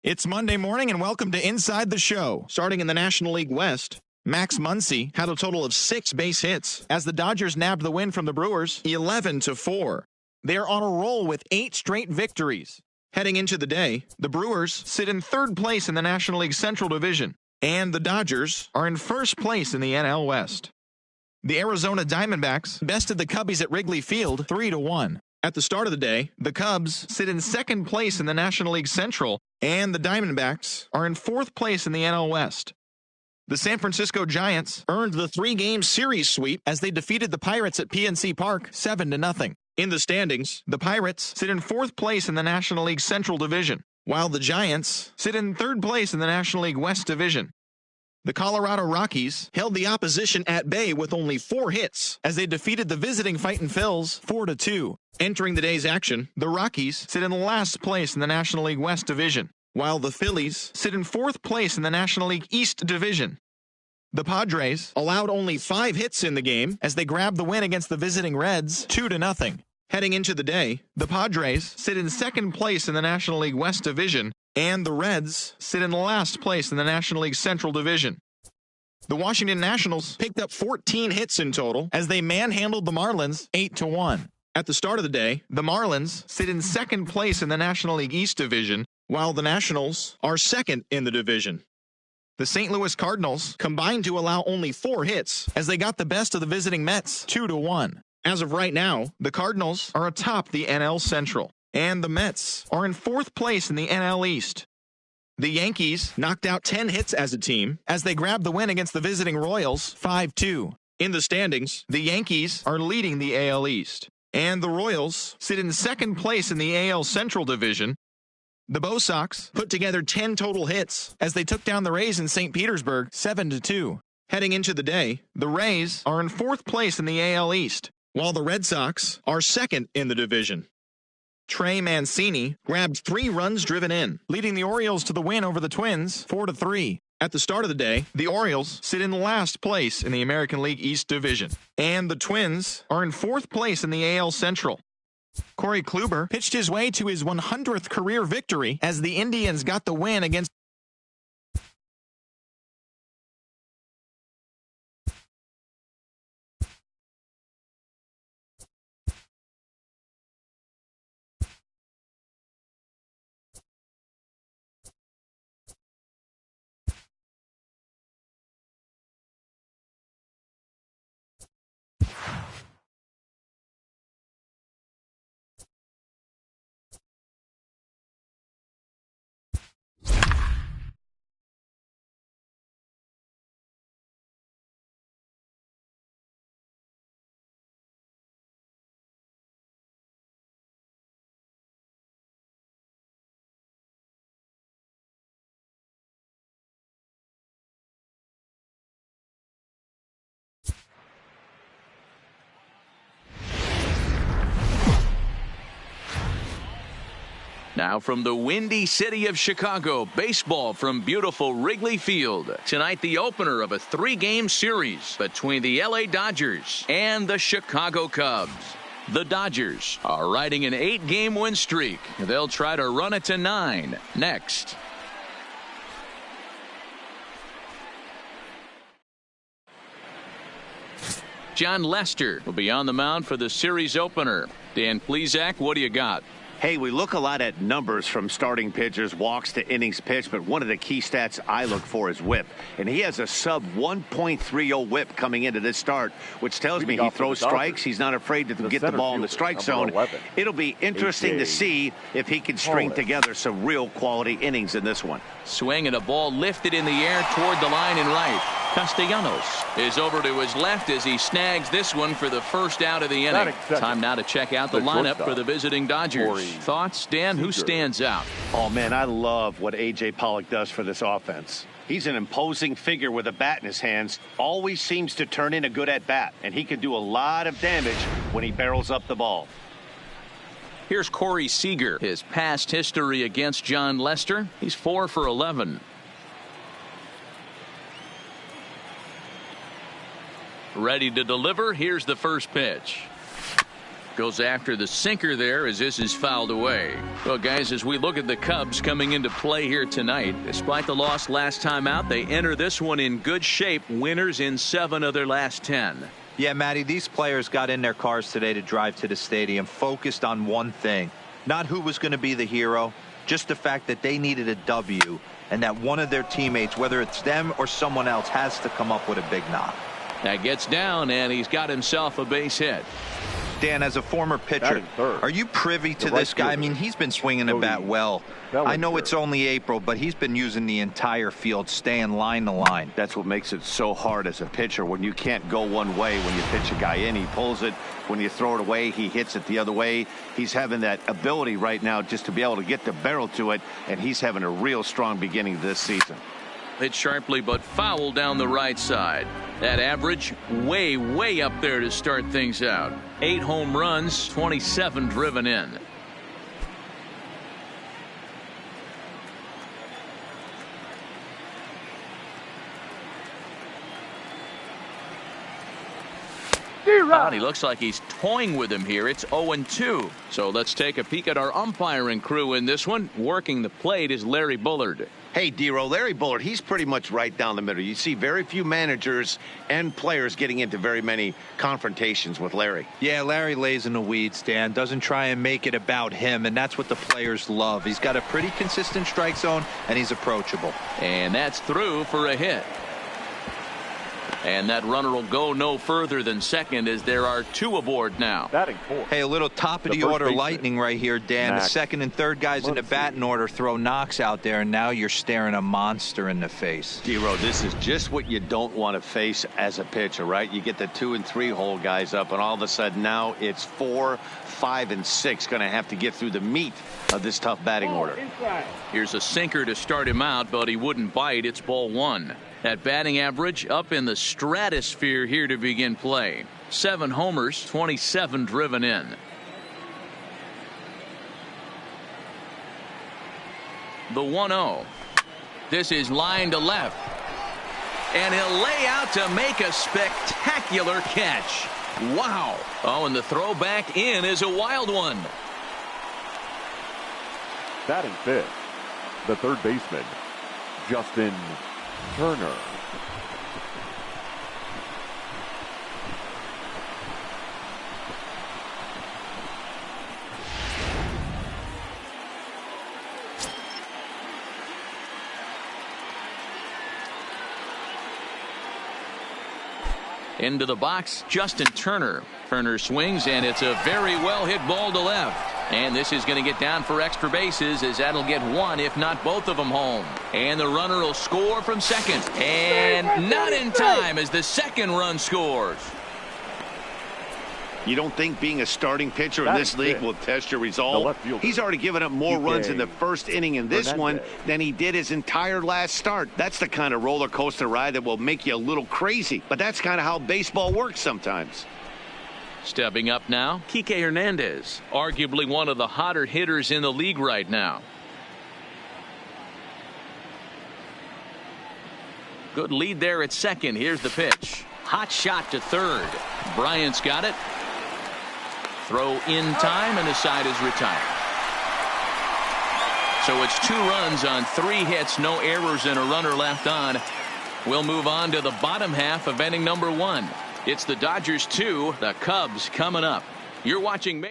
It's Monday morning and welcome to Inside the Show. Starting in the National League West, Max Muncy had a total of 6 base hits as the Dodgers nabbed the win from the Brewers 11-4. They're on a roll with 8 straight victories. Heading into the day, the Brewers sit in 3rd place in the National League Central Division, and the Dodgers are in 1st place in the NL West. The Arizona Diamondbacks bested the Cubbies at Wrigley Field 3-1. At the start of the day, the Cubs sit in 2nd place in the National League Central, and the Diamondbacks are in 4th place in the NL West. The San Francisco Giants earned the 3-game series sweep as they defeated the Pirates at PNC Park 7-0. In the standings, the Pirates sit in 4th place in the National League Central Division, while the Giants sit in 3rd place in the National League West Division. The Colorado Rockies held the opposition at bay with only 4 hits as they defeated the visiting Fightin' Phils 4-2. Entering the day's action, the Rockies sit in last place in the National League West Division, while the Phillies sit in 4th place in the National League East Division. The Padres allowed only 5 hits in the game as they grabbed the win against the visiting Reds 2-0. Heading into the day, the Padres sit in 2nd place in the National League West Division, and the Reds sit in last place in the National League Central Division. The Washington Nationals picked up 14 hits in total as they manhandled the Marlins 8-1. At the start of the day, the Marlins sit in 2nd place in the National League East Division, while the Nationals are 2nd in the division. The St. Louis Cardinals combined to allow only 4 hits as they got the best of the visiting Mets 2-1. As of right now, the Cardinals are atop the NL Central, and the Mets are in 4th place in the NL East. The Yankees knocked out 10 hits as a team as they grabbed the win against the visiting Royals 5-2. In the standings, the Yankees are leading the AL East, and the Royals sit in 2nd place in the AL Central Division. The Bo Sox put together 10 total hits as they took down the Rays in St. Petersburg 7-2. Heading into the day, the Rays are in 4th place in the AL East, while the Red Sox are 2nd in the division. Trey Mancini grabbed 3 runs driven in, leading the Orioles to the win over the Twins 4-3. At the start of the day, the Orioles sit in last place in the American League East Division, and the Twins are in 4th place in the AL Central. Corey Kluber pitched his way to his 100th career victory as the Indians got the win against Now from the windy city of Chicago, baseball from beautiful Wrigley Field. Tonight, the opener of a 3-game series between the LA Dodgers and the Chicago Cubs. The Dodgers are riding an 8-game win streak. They'll try to run it to 9 next. John Lester will be on the mound for the series opener. Dan Plesac, what do you got? Hey, we look a lot at numbers from starting pitchers, walks to innings pitched, but one of the key stats I look for is whip. And he has a sub 1.30 whip coming into this start, which tells me he throws strikes. He's not afraid to get the ball in the strike zone. It'll be interesting to see if he can string together some real quality innings in this one. Swing and a ball lifted in the air toward the line and right. Castellanos is over to his left as he snags this one for the first out of the inning. Time now to check out the lineup for the visiting Dodgers. Thoughts, Dan? Who stands out? Oh, man, I love what A.J. Pollock does for this offense. He's an imposing figure with a bat in his hands. Always seems to turn in a good at-bat, and he can do a lot of damage when he barrels up the ball. Here's Corey Seager. His past history against John Lester, he's 4 for 11. Ready to deliver. Here's the first pitch. Goes after the sinker there as this is fouled away. Well, guys, as we look at the Cubs coming into play here tonight, despite the loss last time out, they enter this one in good shape. Winners in 7 of their last 10. Yeah, Matty, these players got in their cars today to drive to the stadium, focused on one thing. Not who was going to be the hero, just the fact that they needed a W, and that one of their teammates, whether it's them or someone else, has to come up with a big knock. That gets down, and he's got himself a base hit. Dan, as a former pitcher, are you privy to this guy? I mean, he's been swinging the bat well. I know it's only April, but he's been using the entire field, staying line to line. That's what makes it so hard as a pitcher when you can't go one way. When you pitch a guy in, he pulls it. When you throw it away, he hits it the other way. He's having that ability right now just to be able to get the barrel to it, and he's having a real strong beginning this season. Hit sharply but foul down the right side. That average way up there to start things out. 8 home runs, 27 driven in. He looks like he's toying with him here. It's 0-2. So let's take a peek at our umpiring crew in this one. Working the plate is Larry Bullard. Hey, D-Row, Larry Bullard, he's pretty much right down the middle. You see very few managers and players getting into very many confrontations with Larry. Yeah, Larry lays in the weeds, Dan. Doesn't try and make it about him, and that's what the players love. He's got a pretty consistent strike zone, and he's approachable. And that's through for a hit. And that runner will go no further than second as there are 2 aboard now. Hey, a little top of the order lightning right here, Dan. The second and third guys in the batting order throw knocks out there, and now you're staring a monster in the face. D-Row, this is just what you don't want to face as a pitcher, right? You get the 2 and 3 hole guys up, and all of a sudden now it's 4, 5, and 6 going to have to get through the meat of this tough batting order. Here's a sinker to start him out, but he wouldn't bite. It's ball 1. That batting average up in the stratosphere here to begin play. 7 homers, 27 driven in. The 1-0. This is line to left. And he'll lay out to make a spectacular catch. Wow. Oh, and the throw back in is a wild one. Batting fifth, the third baseman, Justin Turner. Into the box, Justin Turner. Turner swings, and it's a very well hit ball to left. And this is going to get down for extra bases, as that'll get 1, if not both of them, home. And the runner will score from second. And not in time as the second run scores. You don't think being a starting pitcher in this league will test your resolve? He's already given up more runs in the first inning in this one than he did his entire last start. That's the kind of roller coaster ride that will make you a little crazy. But that's kind of how baseball works sometimes. Stepping up now, Kike Hernandez, arguably one of the hotter hitters in the league right now. Good lead there at second. Here's the pitch. Hot shot to third. Bryant's got it. Throw in time, and the side is retired. So it's 2 runs on 3 hits, no errors, and a runner left on. We'll move on to the bottom half of inning number 1. It's the Dodgers 2, the Cubs coming up. You're watching.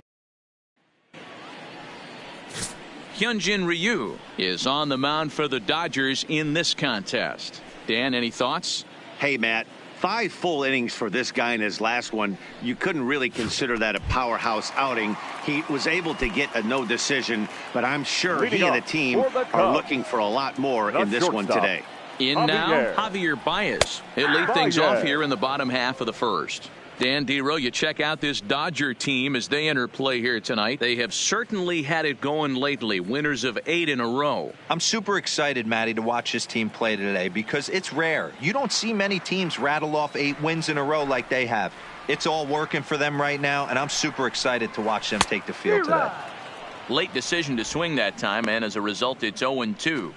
Hyunjin Ryu is on the mound for the Dodgers in this contest. Dan, any thoughts? Hey, Matt. 5 full innings for this guy in his last one. You couldn't really consider that a powerhouse outing. He was able to get a no decision, but I'm sure he and the team are looking for a lot more in this one today. In now, Javier Baez. He'll lead things off here in the bottom half of the first. Dan D-Row, you check out this Dodger team as they enter play here tonight. They have certainly had it going lately. Winners of 8 in a row. I'm super excited, Matty, to watch this team play today because it's rare. You don't see many teams rattle off 8 wins in a row like they have. It's all working for them right now, and I'm super excited to watch them take the field today. Late decision to swing that time, and as a result, it's 0-2.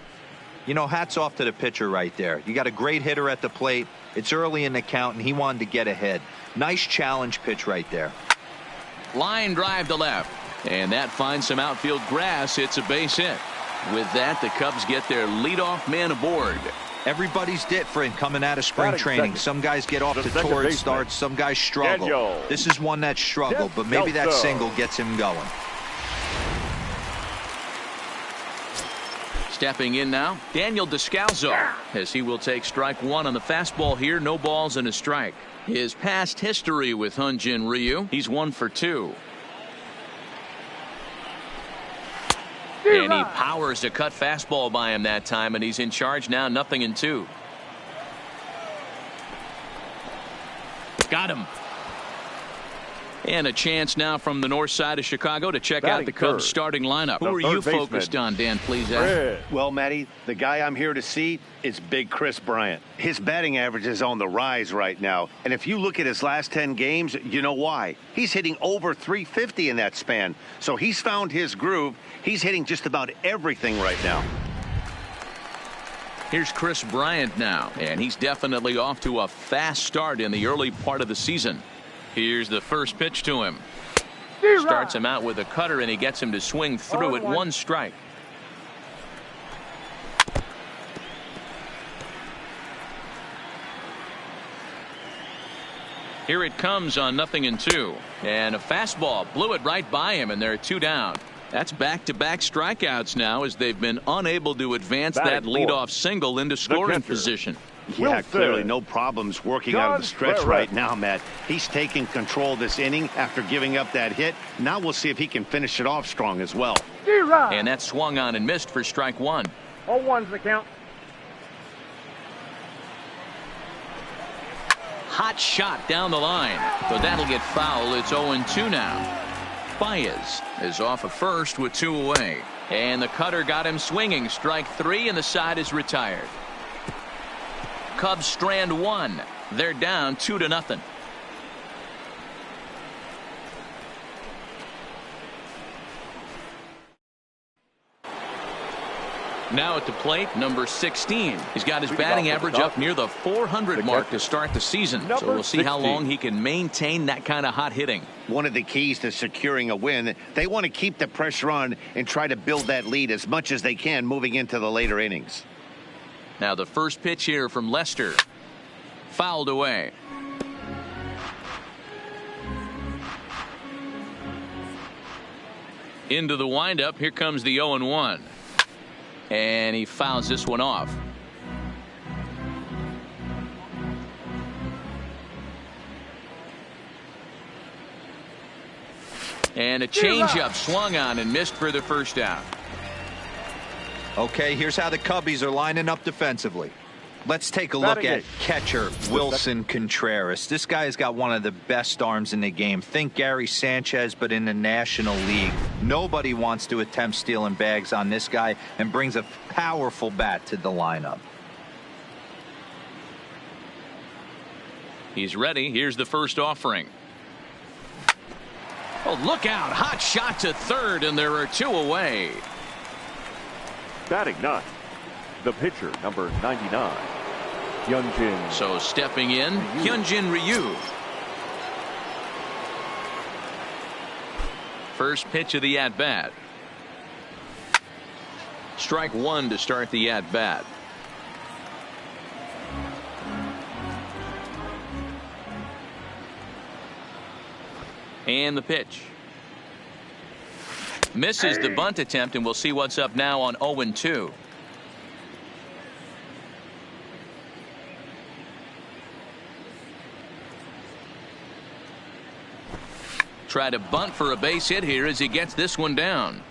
You know, hats off to the pitcher right there. You got a great hitter at the plate. It's early in the count, and he wanted to get ahead. Nice challenge pitch right there. Line drive to left. And that finds some outfield grass. It's a base hit. With that, the Cubs get their leadoff man aboard. Everybody's different coming out of spring training. Second. Some guys get off The to second torrid baseman. starts. Some guys struggle. Daniel. This is one that struggled, but maybe that Delta. single gets him going. Stepping in now, Daniel Descalzo, as he will take strike one on the fastball here. No balls and a strike. His past history with Hyun-Jin Ryu, he's 1 for 2. And he powers a cut fastball by him that time, and he's in charge now, 0-2. Got him. And a chance now from the north side of Chicago to check out the Cubs third. starting lineup. The Who are you third focused baseman. on, Dan? Please ask. Red. Well, Matty, the guy I'm here to see is Big Chris Bryant. His batting average is on the rise right now. And if you look at his last 10 games, you know why. He's hitting over 350 in that span. So he's found his groove. He's hitting just about everything right now. Here's Chris Bryant now, and he's definitely off to a fast start in the early part of the season. Here's the first pitch to him. Starts him out with a cutter, and he gets him to swing through at 1 strike. Here it comes on 0-2. And a fastball blew it right by him, and they're 2 down. That's back-to-back strikeouts now, as they've been unable to advance that leadoff single into scoring position. Yeah, Wilson. clearly no problems working out of the stretch John right now, Matt. He's taking control this inning after giving up that hit. Now we'll see if he can finish it off strong as well. And that swung on and missed for strike 1. 0-1's the count. Hot shot down the line, but that'll get foul. It's 0-2 now. Baez is off of first with 2 away, and the cutter got him swinging. Strike 3, and the side is retired. Cubs strand 1. They're down 2-0. Now at the plate, number 16. He's got his batting average up near the 400 mark to start the season. So we'll see how long he can maintain that kind of hot hitting. One of the keys to securing a win, they want to keep the pressure on and try to build that lead as much as they can moving into the later innings. Now the first pitch here from Lester. Fouled away. Into the windup. Here comes the 0-1. And he fouls this one off. And a changeup swung on and missed for the first out. Okay, here's how the Cubbies are lining up defensively. Let's take a look at catcher Wilson Contreras. This guy has got one of the best arms in the game. Think Gary Sanchez, but in the National League. Nobody wants to attempt stealing bags on this guy, and brings a powerful bat to the lineup. He's ready. Here's the first offering. Oh, look out. Hot shot to third, and there are 2 away. Batting 9. The pitcher, number 99. Hyun-Jin. So stepping in, Hyun-Jin Ryu. First pitch of the at-bat. Strike 1 to start the at-bat. And the pitch. Misses the bunt attempt, and we'll see what's up now on 0-2. Try to bunt for a base hit here as he gets this one down.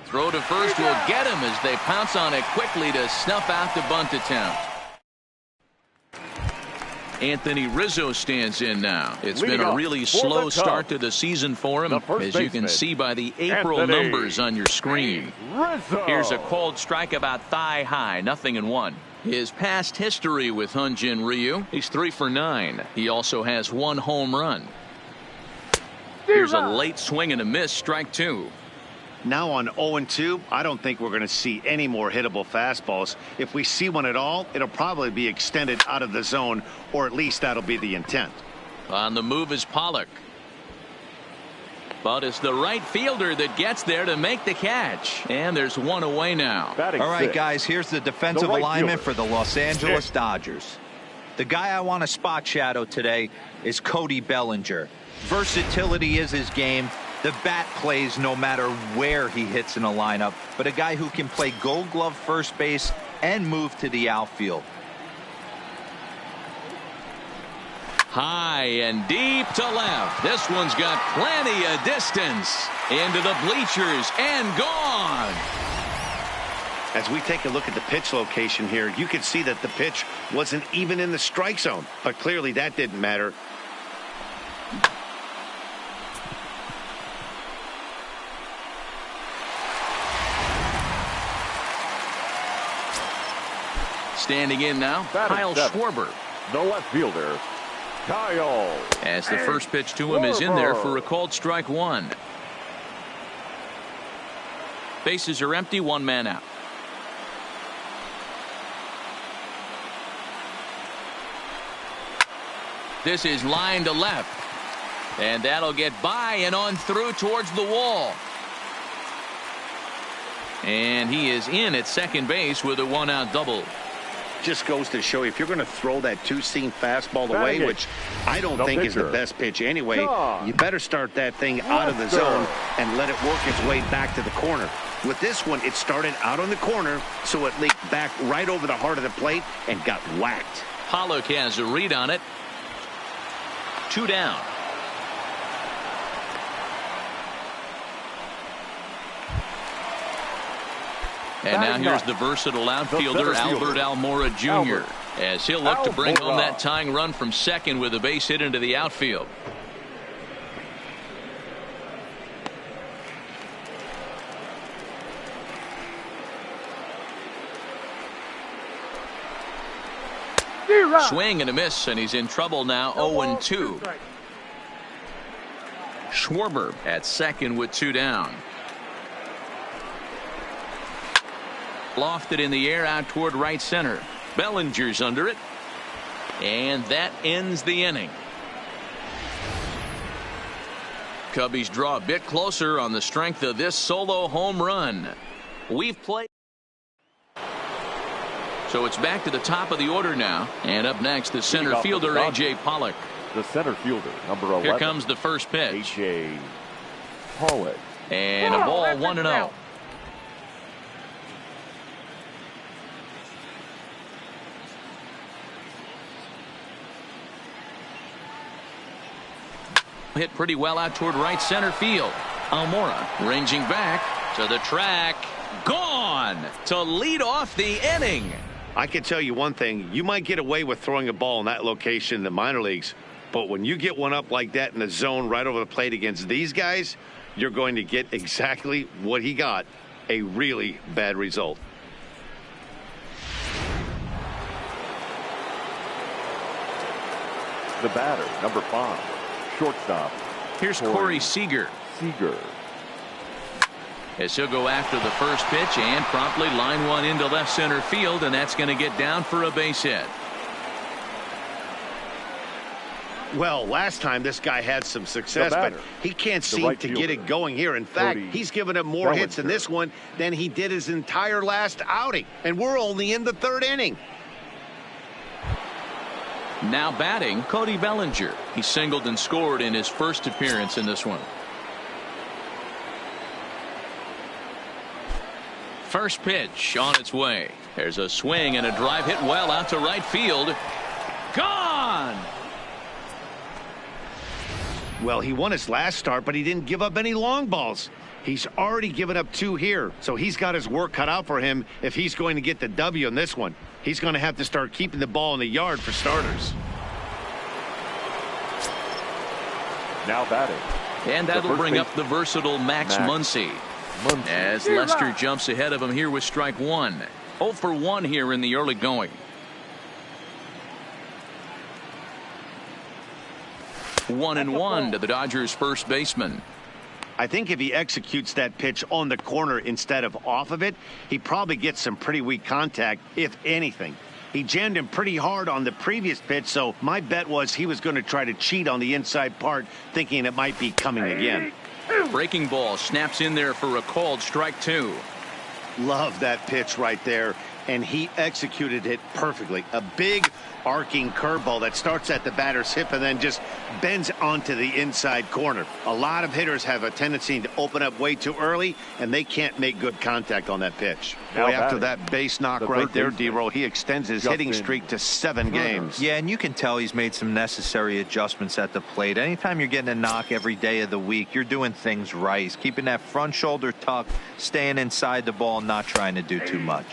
Throw to first will get him as they pounce on it quickly to snuff out the bunt attempt. Anthony Rizzo stands in now. It's been a really slow start to the season for him, as you can see by the April numbers on your screen. Here's a cold strike about thigh high, 0-1. His past history with Hyun-Jin Ryu, he's 3 for 9. He also has 1 home run. Here's a late swing and a miss, strike 2. Now on 0-2, I don't think we're going to see any more hittable fastballs. If we see one at all, it'll probably be extended out of the zone, or at least that'll be the intent. On the move is Pollock. But it's the right fielder that gets there to make the catch. And there's one away now. Batting All right, six. guys, here's the defensive The right alignment fielder. for the Los Angeles Dodgers. The guy I want to spot shadow today is Cody Bellinger. Versatility is his game. The bat plays no matter where he hits in a lineup, but a guy who can play Gold Glove first base and move to the outfield. High and deep to left. This one's got plenty of distance. Into the bleachers and gone. As we take a look at the pitch location here, you can see that the pitch wasn't even in the strike zone, but clearly that didn't matter. Standing in now, Batting Kyle seven. Schwarber. The left fielder, Kyle. As the first pitch to him is in there for a called strike one. Bases are empty, one man out. This is line to left. And that'll get by and on through towards the wall. And he is in at second base with a one-out double. Just goes to show you, if you're going to throw that two-seam fastball Batting away, eight. which I don't The think is the pitcher. best pitch anyway, John you better start that thing out of the Lester. zone and let it work its way back to the corner. With this one, it started out on the corner, so it leaked back right over the heart of the plate and got whacked. Pollock has a read on it. 2 down. And now Batting here's ninth, the versatile the outfielder, center fielder, Albert Almora Jr. Albert as he'll look to bring home Almora. that tying run from second with a base hit into the outfield. Swing and a miss, and he's in trouble now. 0-2. Schwarber at second with 2 down. Lofted in the air out toward right center. Bellinger's under it. And that ends the inning. Cubbies draw a bit closer on the strength of this solo home run. We've played. So it's back to the top of the order now. And up next, the center off for the fielder, Dodgers. A.J. Pollock. The center fielder, number 11. Here comes the first pitch. A.J. Pollock. And a ball 1-0. Hit pretty well out toward right center field. Almora ranging back to the track. Gone to lead off the inning. I can tell you one thing, you might get away with throwing a ball in that location in the minor leagues, but when you get one up like that in the zone right over the plate against these guys, you're going to get exactly what he got, a really bad result. The batter, number 5. Shortstop. Here's Corey Seager Seager. as he'll go after the first pitch and promptly line one into left center field, and that's going to get down for a base hit. Well, last time this guy had some success, The but batter, he can't the seem right to get it fielder, going here. In fact, Cody he's given up more hits in Bellinger. this one than he did his entire last outing, and we're only in the 3rd inning. Now batting, Cody Bellinger. He singled and scored in his first appearance in this one. First pitch on its way. There's a swing and a drive hit well out to right field. Gone! Well, he won his last start, but he didn't give up any long balls. He's already given up 2 here, so he's got his work cut out for him if he's going to get the W in this one. He's going to have to start keeping the ball in the yard for starters. Now batting. And The that'll first bring base- up the versatile Max Muncy. Muncy. As Lester jumps ahead of him here with strike one. 0 for 1 here in the early going. 1-1 to the Dodgers first baseman. I think if he executes that pitch on the corner instead of off of it, he probably gets some pretty weak contact, if anything. He jammed him pretty hard on the previous pitch, so my bet was he was going to try to cheat on the inside part, thinking it might be coming again. Breaking ball snaps in there for a called strike 2. Love that pitch right there, and he executed it perfectly. A big arcing curveball that starts at the batter's hip and then just bends onto the inside corner. A lot of hitters have a tendency to open up way too early, and they can't make good contact on that pitch. Boy, after that base knock right there, D-Roll, he extends his hitting streak to 7 games. Yeah, and you can tell he's made some necessary adjustments at the plate. Anytime you're getting a knock every day of the week, you're doing things right. He's keeping that front shoulder tucked, staying inside the ball, not trying to do too much.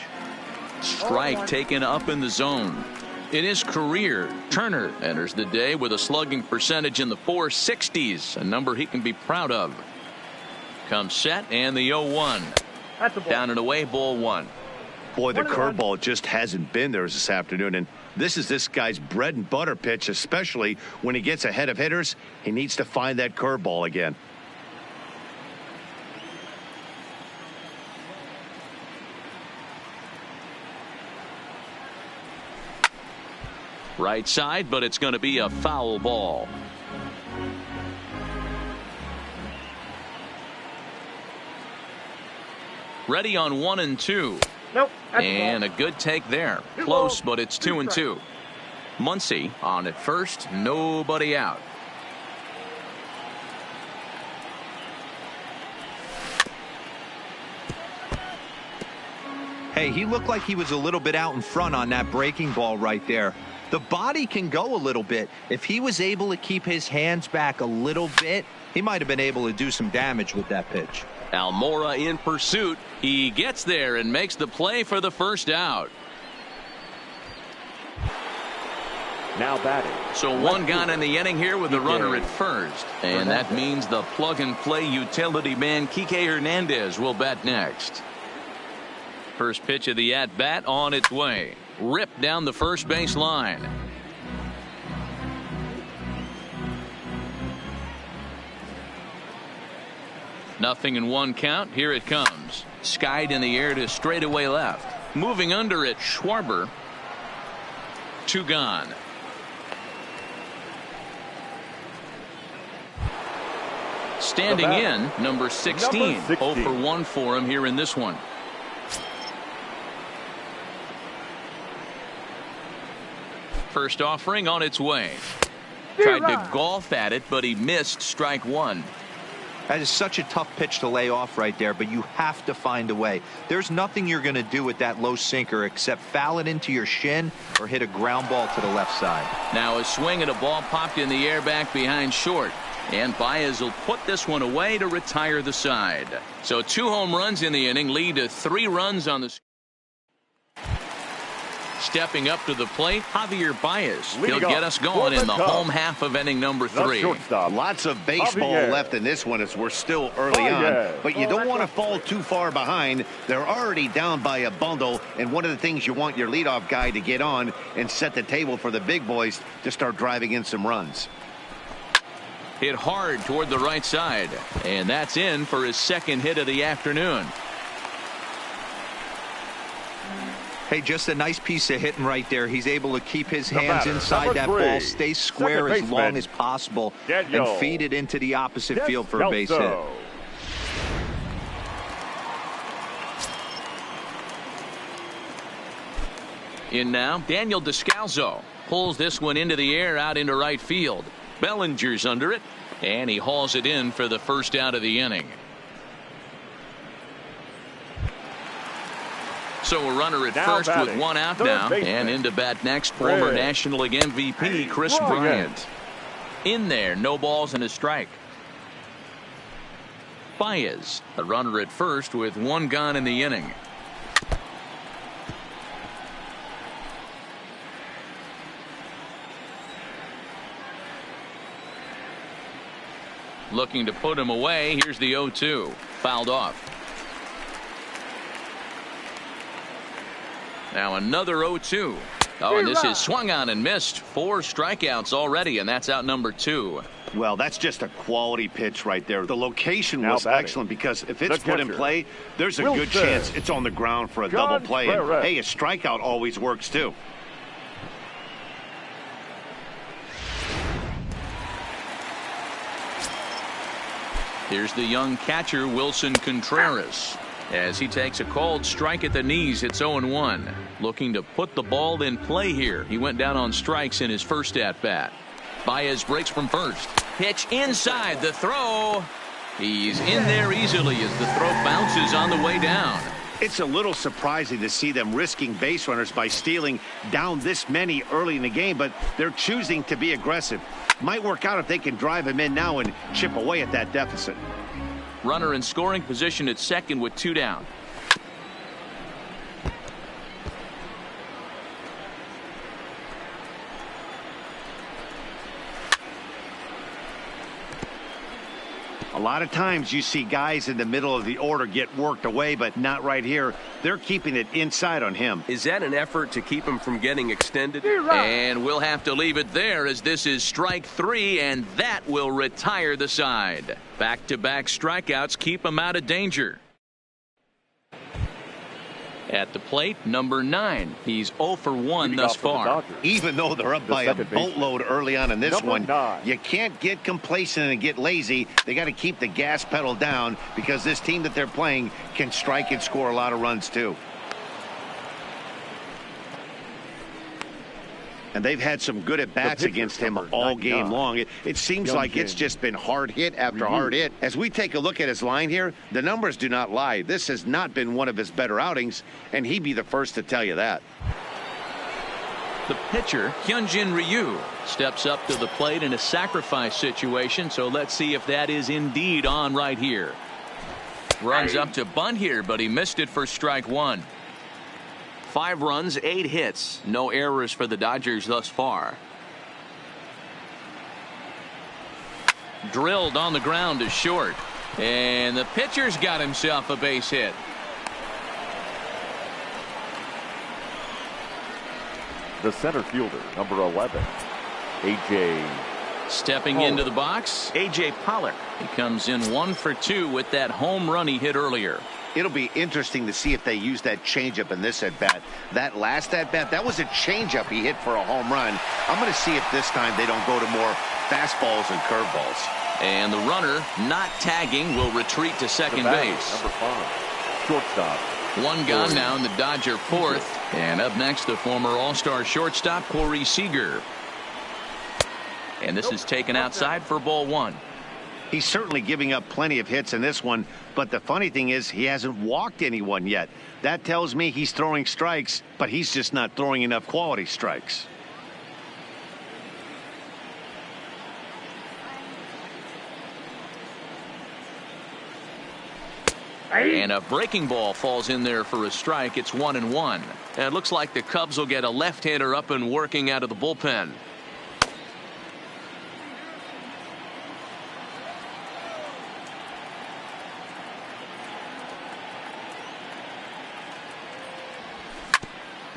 Strike taken up in the zone. In his career, Turner enters the day with a slugging percentage in the 460s, a number he can be proud of. Comes set, and the 0-1. Down and away, ball 1. Boy, the curveball just hasn't been there this afternoon, and this is this guy's bread and butter pitch, especially when he gets ahead of hitters. He needs to find that curveball again. Right side, but it's going to be a foul ball. Ready on 1 and 2. Nope. And a good take there. Close, but it's 2 and 2. Muncy on at first, nobody out. Hey, he looked like he was a little bit out in front on that breaking ball right there. The body can go a little bit. If he was able to keep his hands back a little bit, he might have been able to do some damage with that pitch. Almora in pursuit. He gets there and makes the play for the first out. Now batting. So one gone in the inning here with the runner at first. And that means the plug-and-play utility man Kike Hernandez will bat next. First pitch of the at-bat on its way. Ripped down the first base line. Nothing in 1 count. Here it comes. Skied in the air to straightaway left. Moving under it, Schwarber. 2 gone. Standing in, number 16. 0 for 1 for him here in this one. First offering on its way. Tried to golf at it, but he missed strike 1. That is such a tough pitch to lay off right there, but you have to find a way. There's nothing you're going to do with that low sinker except foul it into your shin or hit a ground ball to the left side. Now a swing and a ball popped in the air back behind short. And Baez will put this one away to retire the side. So 2 home runs in the inning lead to 3 runs on the. Stepping up to the plate, Javier Baez. He'll get us going in the home half of inning number 3. Lots of baseball left in this one as we're still early on. But you don't want to fall too far behind. They're already down by a bundle. And one of the things you want your leadoff guy to get on and set the table for the big boys to start driving in some runs. Hit hard toward the right side. And that's in for his 2nd hit of the afternoon. Hey, just a nice piece of hitting right there. He's able to keep his hands inside that ball, stay square as long as possible, and feed it into the opposite field for a base hit. In now, Daniel Descalzo pulls this one into the air out into right field. Bellinger's under it, and he hauls it in for the first out of the inning. So a runner at first with 1 out now, and into bat next, former National League MVP Chris Bryant. In there, no balls and a strike. Baez, a runner at first with 1 gone in the inning. Looking to put him away. Here's the 0-2. Fouled off. Now another 0-2. Oh, and this is swung on and missed. 4 strikeouts already, and that's out number 2. Well, that's just a quality pitch right there. The location was excellent because if it's put in play, there's a good chance it's on the ground for a double play. And, hey, a strikeout always works too. Here's the young catcher, Wilson Contreras. As he takes a called strike at the knees, it's 0-1. Looking to put the ball in play here. He went down on strikes in his first at-bat. Baez breaks from first. Pitch inside, the throw. He's in there easily as the throw bounces on the way down. It's a little surprising to see them risking base runners by stealing down this many early in the game, but they're choosing to be aggressive. Might work out if they can drive him in now and chip away at that deficit. Runner in scoring position at second with 2 down. A lot of times you see guys in the middle of the order get worked away, but not right here. They're keeping it inside on him. Is that an effort to keep him from getting extended? And we'll have to leave it there as this is strike 3, and that will retire the side. Back-to-back strikeouts keep him out of danger. At the plate, number 9. He's 0 for 1 thus far. Even though they're up by a boatload early on in this one, you can't get complacent and get lazy. They got to keep the gas pedal down because this team that they're playing can strike and score a lot of runs too. And they've had some good at-bats against him all game long. It seems like it's just been hard hit after hard hit. As we take a look at his line here, the numbers do not lie. This has not been one of his better outings, and he'd be the first to tell you that. The pitcher, Hyunjin Ryu, steps up to the plate in a sacrifice situation, so let's see if that is indeed on right here. Runs up to bunt here, but he missed it for strike 1. 5 runs, 8 hits. No errors for the Dodgers thus far. Drilled on the ground to short. And the pitcher's got himself a base hit. The center fielder, number 11, A.J. Stepping into the box, A.J. Pollock. He comes in 1 for 2 with that home run he hit earlier. It'll be interesting to see if they use that changeup in this at-bat. That last at-bat, that was a changeup he hit for a home run. I'm going to see if this time they don't go to more fastballs and curveballs. And the runner, not tagging, will retreat to second base. Number 5, shortstop. 1 gone now in the Dodger 4th. And up next, the former All-Star shortstop, Corey Seager. And this is taken outside for ball 1. He's certainly giving up plenty of hits in this one, but the funny thing is he hasn't walked anyone yet. That tells me he's throwing strikes, but he's just not throwing enough quality strikes. And a breaking ball falls in there for a strike. It's 1-1. And it looks like the Cubs will get a left-hander up and working out of the bullpen.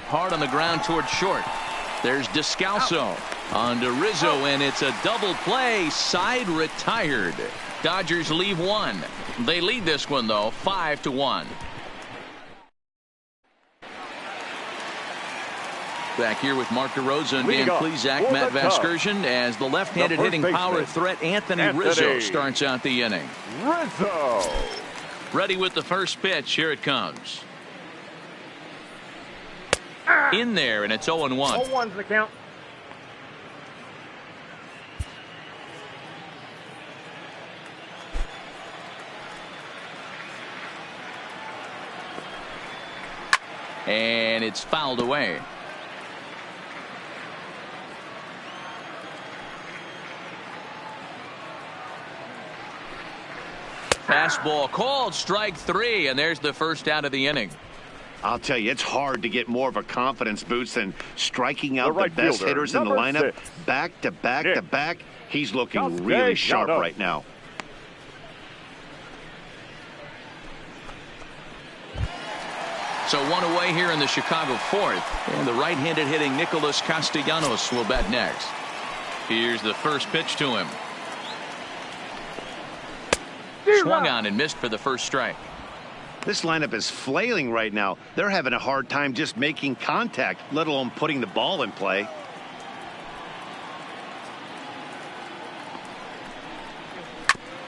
Hard on the ground toward short. There's Descalso on to Rizzo, and it's a double play. Side retired. Dodgers leave 1. They lead this one, though, 5-1. Back here with Mark DeRosa and Dan Plesac, Matt Vasgersian, as the left-handed hitting power threat Anthony Rizzo starts out the inning. Rizzo. Ready with the first pitch. Here it comes. In there, and it's 0-1. 0-1's the count. And it's fouled away. Fastball called, strike 3, and there's the first out of the inning. I'll tell you, it's hard to get more of a confidence boost than striking out the best hitters in the lineup. Back to back to back. He's looking really sharp right now. So 1 away here in the Chicago 4th. And the right-handed hitting Nicholas Castellanos will bat next. Here's the first pitch to him. Swung on and missed for the first strike. This lineup is flailing right now. They're having a hard time just making contact, let alone putting the ball in play.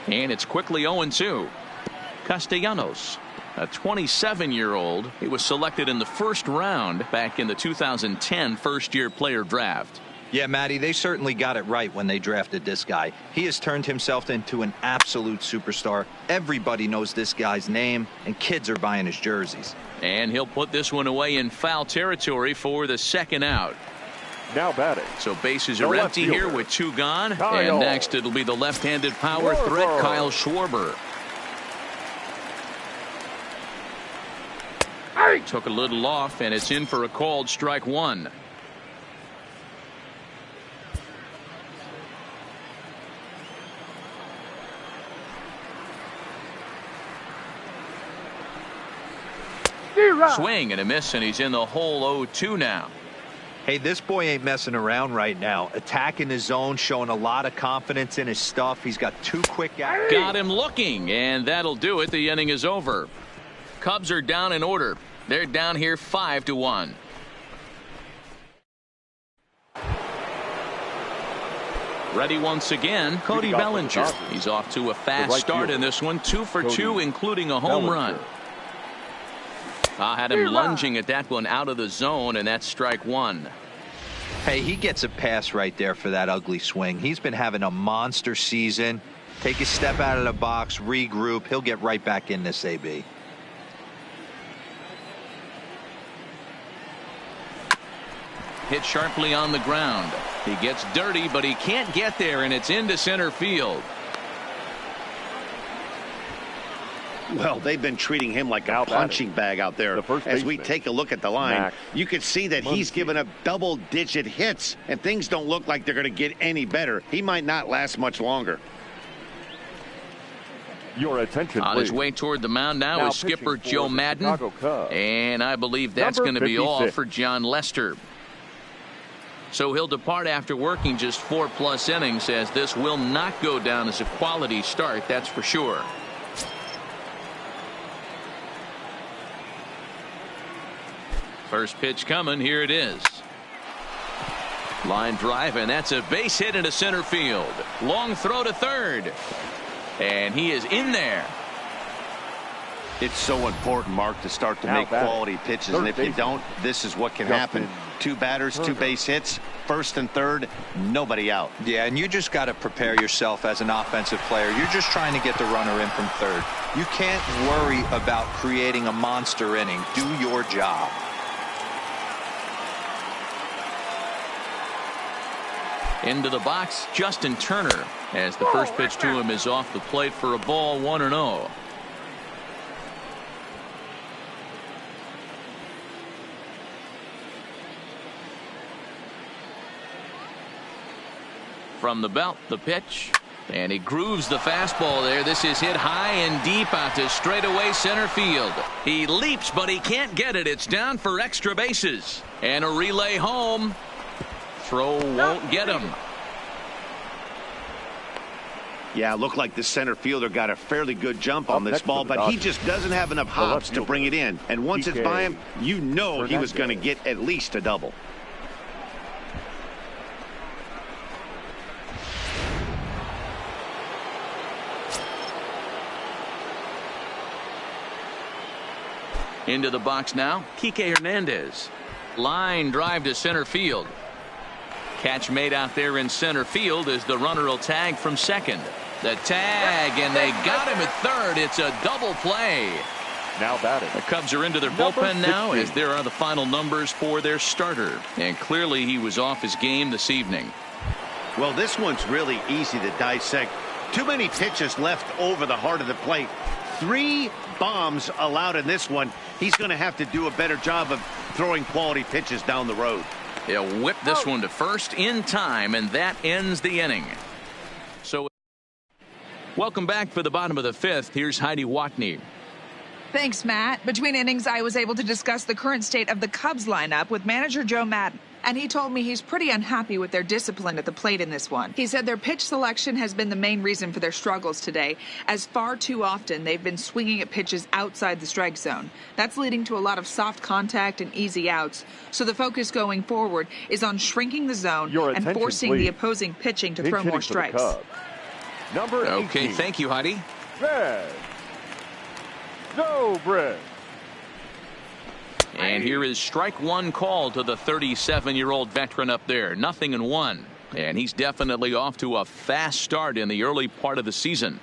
And it's quickly 0-2. Castellanos, a 27-year-old. He was selected in the first round back in the 2010 first-year player draft. Yeah, Matty, they certainly got it right when they drafted this guy. He has turned himself into an absolute superstar. Everybody knows this guy's name, and kids are buying his jerseys. And he'll put this one away in foul territory for the second out. Now batting. So bases The are left empty here fielder, with 2 gone. Kyle And next it'll be the left-handed power threat, Schwarber. Kyle Schwarber. Took a little off, and it's in for a called strike 1. Swing and a miss, and he's in the hole 0-2 now. Hey, this boy ain't messing around right now. Attacking his zone, showing a lot of confidence in his stuff. He's got 2 quick guys. Got him looking, and that'll do it. The inning is over. Cubs are down in order. They're down here 5-1. Ready once again, Cody Bellinger. He's off to a fast start in this one, 2 for 2, including a home run. Had him lunging at that one out of the zone, and that's strike 1. Hey, he gets a pass right there for that ugly swing. He's been having a monster season. Take a step out of the box, regroup. He'll get right back in this AB. Hit sharply on the ground. He gets dirty, but he can't get there, and it's into center field. Well, they've been treating him like a punching bag out there. As we take a look at the line, you can see that he's given up double-digit hits, and things don't look like they're going to get any better. He might not last much longer. Your attention, on his way toward the mound now is skipper Joe Madden, and I believe that's going to be all for John Lester. So he'll depart after working just 4+ innings, as this will not go down as a quality start, that's for sure. First pitch coming. Here it is. Line drive, and that's a base hit into center field. Long throw to third, and he is in there. It's so important, Mark, to start to make quality pitches, and if you don't, this is what can happen. 2 batters, 2 base hits, first and third, nobody out. Yeah, and you just got to prepare yourself as an offensive player. You're just trying to get the runner in from third. You can't worry about creating a monster inning. Do your job. Into the box, Justin Turner, as the first pitch to him is off the plate for a ball, 1-0. From the belt, the pitch, and he grooves the fastball there. This is hit high and deep out to straightaway center field. He leaps, but he can't get it. It's down for extra bases, and a relay home. Throw won't get him. Yeah, it looked like the center fielder got a fairly good jump on this ball, but he just doesn't have enough hops to bring it in. And once it's by him, you know he was going to get at least a double. Into the box now, Kike Hernandez. Line drive to center field. Catch made out there in center field as the runner will tag from second. The tag, and they got him at third. It's a double play. Now batting. The Cubs are into their bullpen now, as there are the final numbers for their starter. And clearly he was off his game this evening. Well, this one's really easy to dissect. Too many pitches left over the heart of the plate. 3 bombs allowed in this one. He's going to have to do a better job of throwing quality pitches down the road. He'll whip this one to first in time, and that ends the inning. So, welcome back for the bottom of the 5th. Here's Heidi Watney. Thanks, Matt. Between innings, I was able to discuss the current state of the Cubs lineup with manager Joe Madden. And he told me he's pretty unhappy with their discipline at the plate in this one. He said their pitch selection has been the main reason for their struggles today, as far too often they've been swinging at pitches outside the strike zone. That's leading to a lot of soft contact and easy outs. So the focus going forward is on shrinking the zone and forcing the opposing pitching to throw more strikes. number 18. Okay, thank you, Heidi. Red. Zobrist. And here is strike one call to the 37-year-old veteran up there. 0-1. And he's definitely off to a fast start in the early part of the season.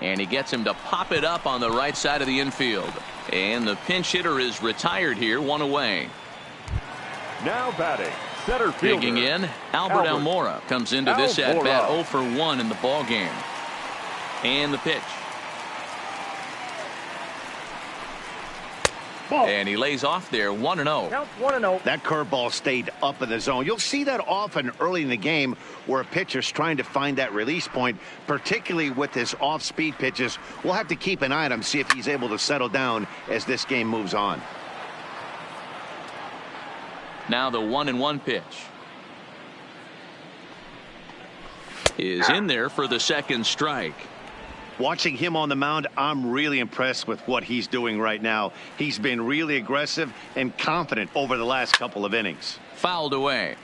And he gets him to pop it up on the right side of the infield. And the pinch hitter is retired here, one away. Now batting, center fielder. Digging in, Albert Almora comes into this at bat 0 for 1 in the ball game. And the pitch. Ball. And he lays off there, 1-0. Count 1-0. That curveball stayed up in the zone. You'll see that often early in the game where a pitcher's trying to find that release point, particularly with his off-speed pitches. We'll have to keep an eye on him, see if he's able to settle down as this game moves on. Now the 1-1 pitch is in there for the second strike. Watching him on the mound, I'm really impressed with what he's doing right now. He's been really aggressive and confident over the last couple of innings. Fouled away.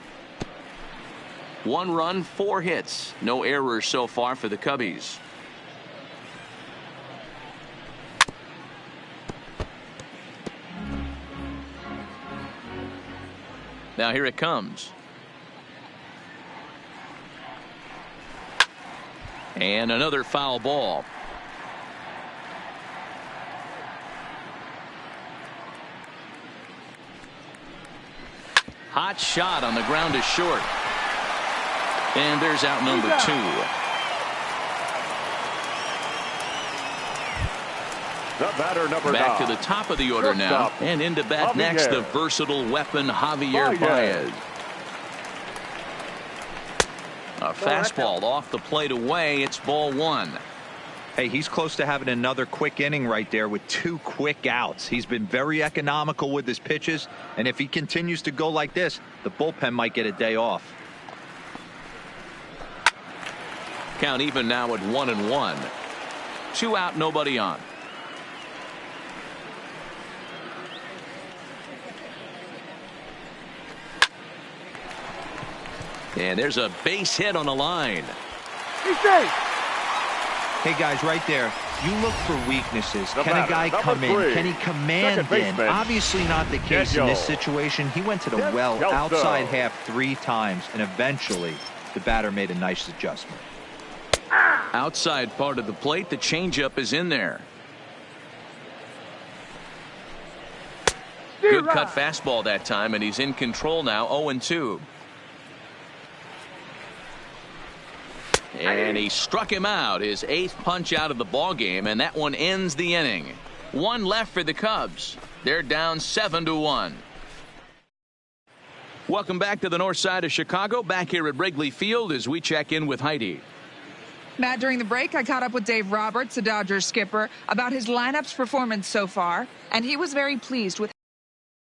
1 run, 4 hits. No errors so far for the Cubbies. Now here it comes. And another foul ball. Hot shot on the ground is short. And there's out number 2. The batter, number 9. Back to the top of the order now. And into bat next, the versatile weapon Javier Baez. A fastball off the plate away. It's ball 1. Hey, he's close to having another quick inning right there with 2 quick outs. He's been very economical with his pitches, and if he continues to go like this, the bullpen might get a day off. Count even now at 1-1. 2 out, nobody on. And there's a base hit on the line. He's safe. Hey, guys, right there, you look for weaknesses. The Can a guy batter, come number 3. in? Can he command Second in? baseman, Obviously not the case in this Daniel. situation. He went to the Yes, well Kelso. outside half 3 times, and eventually the batter made a nice adjustment. Outside part of the plate, the changeup is in there. Good cut fastball that time, and he's in control now, 0-2. And he struck him out, his 8th punch out of the ball game, and that one ends the inning. 1 left for the Cubs. They're down 7-1. Welcome back to the north side of Chicago, back here at Wrigley Field as we check in with Heidi. Matt, during the break, I caught up with Dave Roberts, the Dodgers skipper, about his lineup's performance so far, and he was very pleased with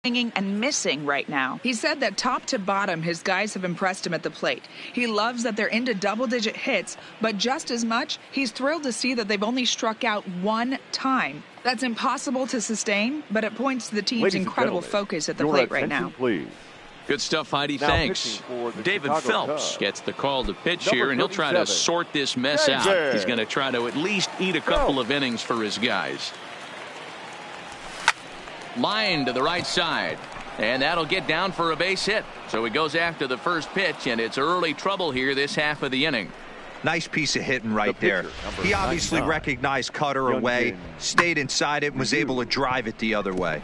swinging and missing right now. He said that top to bottom, his guys have impressed him at the plate. He loves that they're into double-digit hits, but just as much, he's thrilled to see that they've only struck out 1 time. That's impossible to sustain, but it points to the team's incredible focus at the plate right now. Please. Good stuff, Heidi. Now Thanks. David Chicago Phelps Cubs. gets the call to pitch Number here, and he'll try to 37. sort this mess out. David. He's going to try to at least eat a couple of innings for his guys. Line to the right side, and that'll get down for a base hit. So he goes after the first pitch, and it's early trouble here this half of the inning. Nice piece of hitting right there. He obviously 99. recognized cutter away, stayed inside it, and was able to drive it the other way.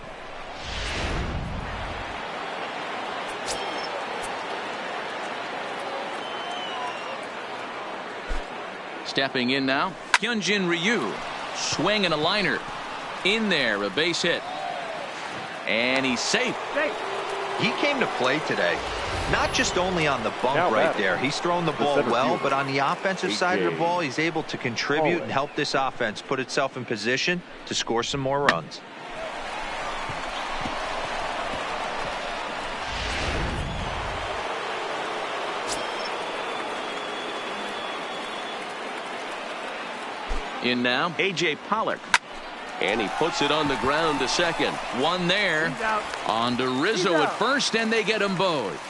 Stepping in now, Hyunjin Ryu. Swing and a liner. In there, a base hit. And he's safe. He came to play today, not just only on the bump Now right batting, there. He's thrown the the ball center well, fielder, but on the offensive side of the AJ. ball, he's able to contribute and help this offense put itself in position to score some more runs. In now, A.J. Pollock. And he puts it on the ground to second. One there. On to Rizzo at first, and they get them both.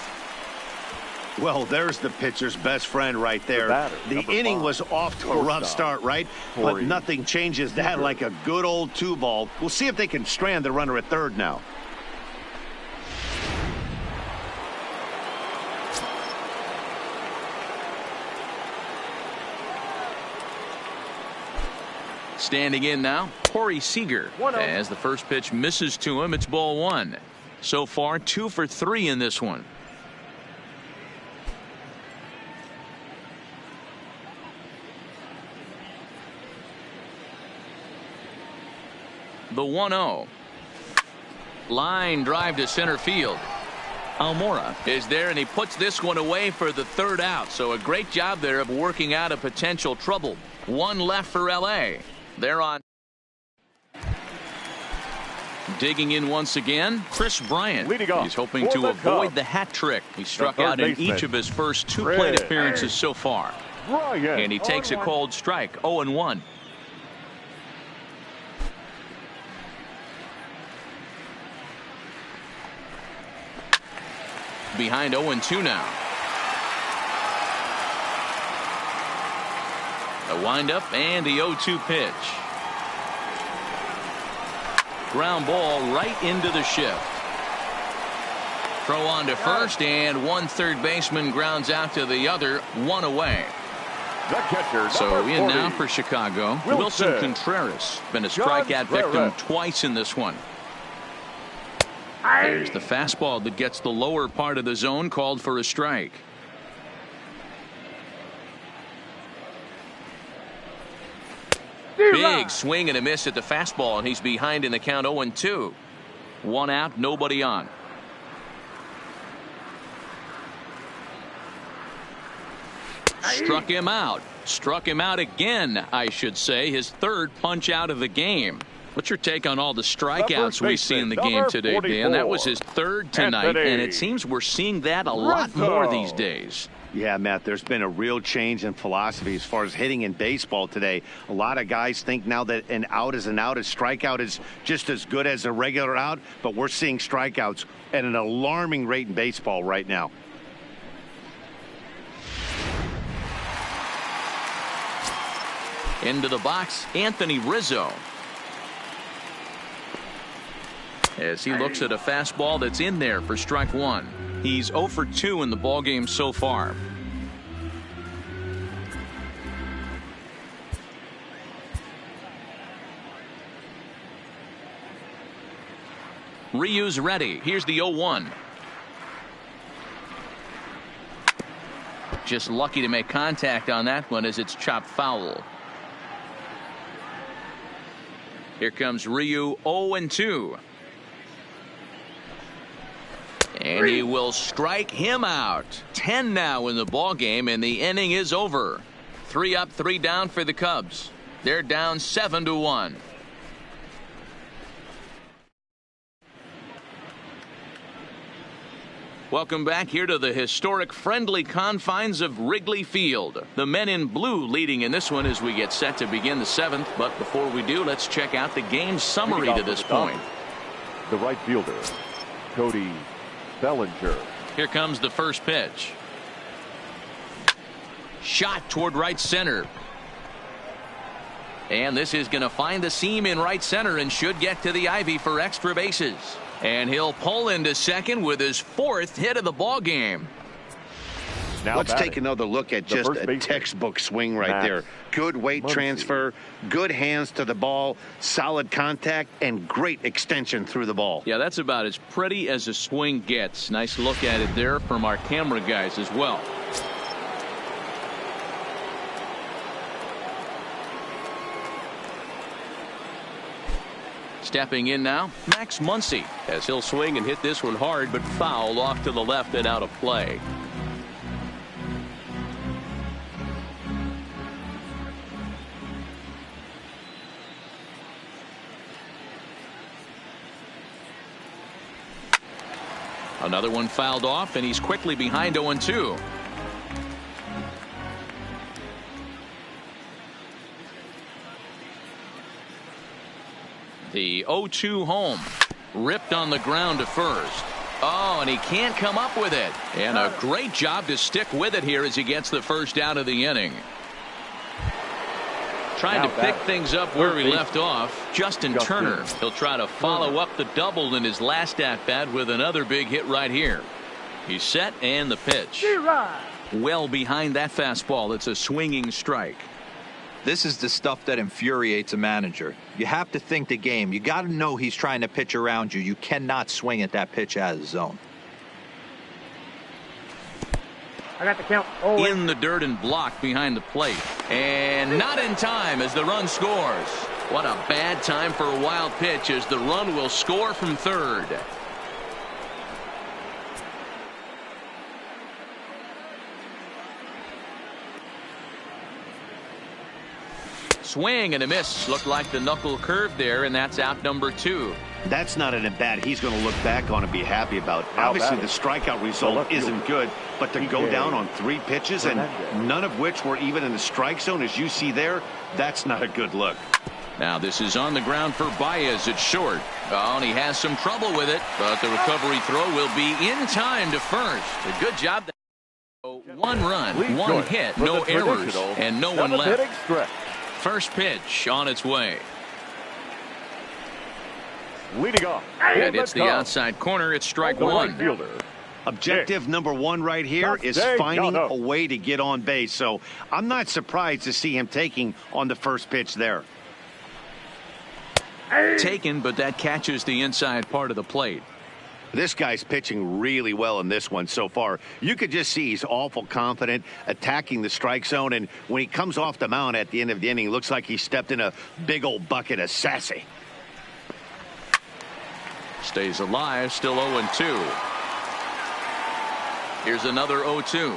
Well, there's the pitcher's best friend right there. The inning was off to a rough start, right? But nothing changes that like a good old 2-ball. We'll see if they can strand the runner at third now. Standing in now, Corey Seager. As the first pitch misses to him, it's ball 1. So far, 2 for 3 in this one. The 1-0. Line drive to center field. Almora is there, and he puts this one away for the third out. So a great job there of working out a potential trouble. 1 left for L.A. They're on. Digging in once again, Chris Bryant. He's hoping to avoid the hat trick. He struck out in each of his first 2 plate appearances so far. And he takes a cold strike, 0-1. Behind 0-2 now. The windup and the 0-2 pitch. Ground ball right into the shift. Throw on to first, and one third baseman grounds out to the other, 1 away. So in now for Chicago, Wilson Contreras. Been a strikeout victim twice in this one. There's the fastball that gets the lower part of the zone, called for a strike. Big swing and a miss at the fastball, and he's behind in the count, 0-2. 1 out, nobody on. Struck him out. Struck him out again, I should say. His third punch out of the game. What's your take on all the strikeouts we see in the game today, Dan? That was his third tonight, and it seems we're seeing that a lot more these days. Yeah, Matt, there's been a real change in philosophy as far as hitting in baseball today. A lot of guys think now that an out is an out. A strikeout is just as good as a regular out, but we're seeing strikeouts at an alarming rate in baseball right now. Into the box, Anthony Rizzo. As he looks at a fastball that's in there for strike 1. He's 0 for 2 in the ballgame so far. Ryu's ready. Here's the 0-1. Just lucky to make contact on that one as it's chopped foul. Here comes Ryu, 0-2. And he will strike him out. 10 now in the ball game, and the inning is over. 3 up, 3 down for the Cubs. They're down 7-1. Welcome back here to the historic friendly confines of Wrigley Field. The men in blue leading in this one as we get set to begin the 7th. But before we do, let's check out the game summary to this point. The right fielder, Cody Bellinger. Here comes the first pitch. Shot toward right center. And this is going to find the seam in right center and should get to the ivy for extra bases. And he'll pull into second with his 4th hit of the ball game. Now let's take another look at just a textbook swing right there. Good weight transfer, good hands to the ball, solid contact, and great extension through the ball. Yeah, that's about as pretty as a swing gets. Nice look at it there from our camera guys as well. Stepping in now, Max Muncy, as he'll swing and hit this one hard, but foul off to the left and out of play. Another one fouled off, and he's quickly behind 0-2. The 0-2 home. Ripped on the ground to first. Oh, and he can't come up with it. And a great job to stick with it here as he gets the first out of the inning. Trying to pick things up where he left off. Justin Turner. He'll try to follow up the double in his last at-bat with another big hit right here. He's set and the pitch. Well behind that fastball. It's a swinging strike. This is the stuff that infuriates a manager. You have to think the game. You got to know he's trying to pitch around you. You cannot swing at that pitch out of the zone. I got the count. In the dirt and blocked behind the plate. And not in time as the run scores. What a bad time for a wild pitch as the run will score from third. Swing and a miss. Looked like the knuckle curve there, and that's out number 2. That's not an at-bat he's going to look back on and be happy about. Obviously, the strikeout result isn't good, but to go down on 3 pitches and none of which were even in the strike zone, as you see there, that's not a good look. Now this is on the ground for Baez. It's short. Oh, and he has some trouble with it, but the recovery throw will be in time to first. A good job. 1 run, 1 hit, no errors, and no one left. First pitch on its way. Leading off. And it's the outside corner. It's strike 1. Objective number 1 right here is finding a way to get on base. So I'm not surprised to see him taking on the first pitch there. Taken, but that catches the inside part of the plate. This guy's pitching really well in this one so far. You could just see he's awful confident attacking the strike zone, and when he comes off the mound at the end of the inning, looks like he stepped in a big old bucket of sassy. Stays alive, still 0-2. Here's another 0-2.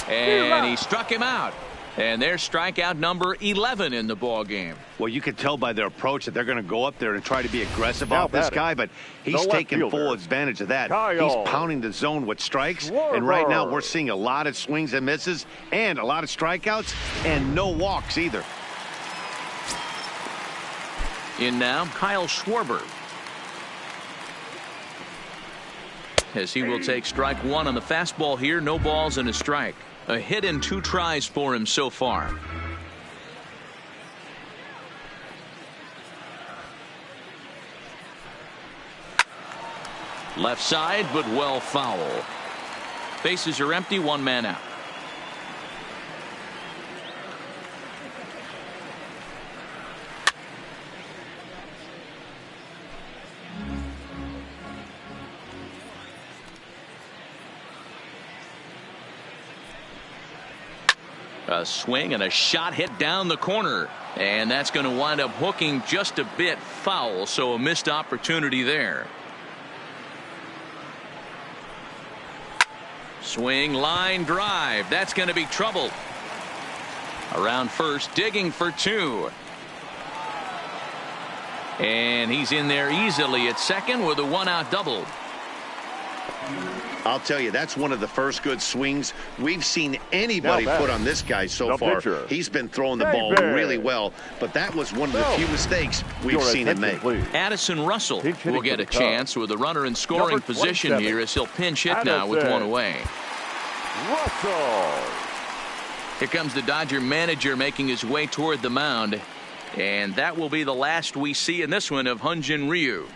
And he struck him out. And there's strikeout number 11 in the ball game. Well, you can tell by their approach that they're going to go up there and try to be aggressive off this guy, but he's taking full advantage of that. He's pounding the zone with strikes, and right now we're seeing a lot of swings and misses and a lot of strikeouts and no walks either. In now, Kyle Schwarber. As he will take strike 1 on the fastball here. No balls and a strike. A hit in 2 tries for him so far. Left side, but well foul. Bases are empty, 1 man out. A swing and a shot hit down the corner, and that's going to wind up hooking just a bit foul, so a missed opportunity there. Swing, line drive. That's going to be trouble. Around first, digging for 2. And he's in there easily at second with a 1-out double. I'll tell you, that's one of the first good swings we've seen anybody put on this guy so far. He's been throwing the ball really well, but that was one of the few mistakes we've seen him make. Addison Russell will get a chance with a runner in scoring position here as he'll pinch hit now with 1 away. Russell. Here comes the Dodger manager making his way toward the mound, and that will be the last we see in this one of Hyun-Jin Ryu.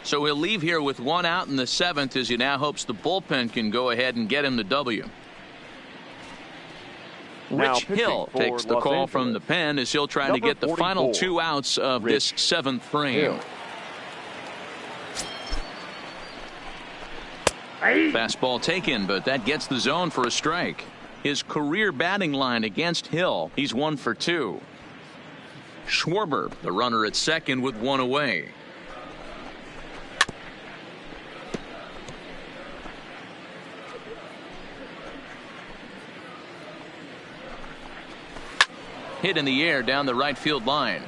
So he'll leave here with 1 out in the 7th as he now hopes the bullpen can go ahead and get him the W. Rich Hill takes the call from the pen as he'll try to get the final 2 outs of this 7th frame. Fastball taken, but that gets the zone for a strike. His career batting line against Hill, he's 1 for 2. Schwarber, the runner at second with 1 away. Hit in the air down the right field line.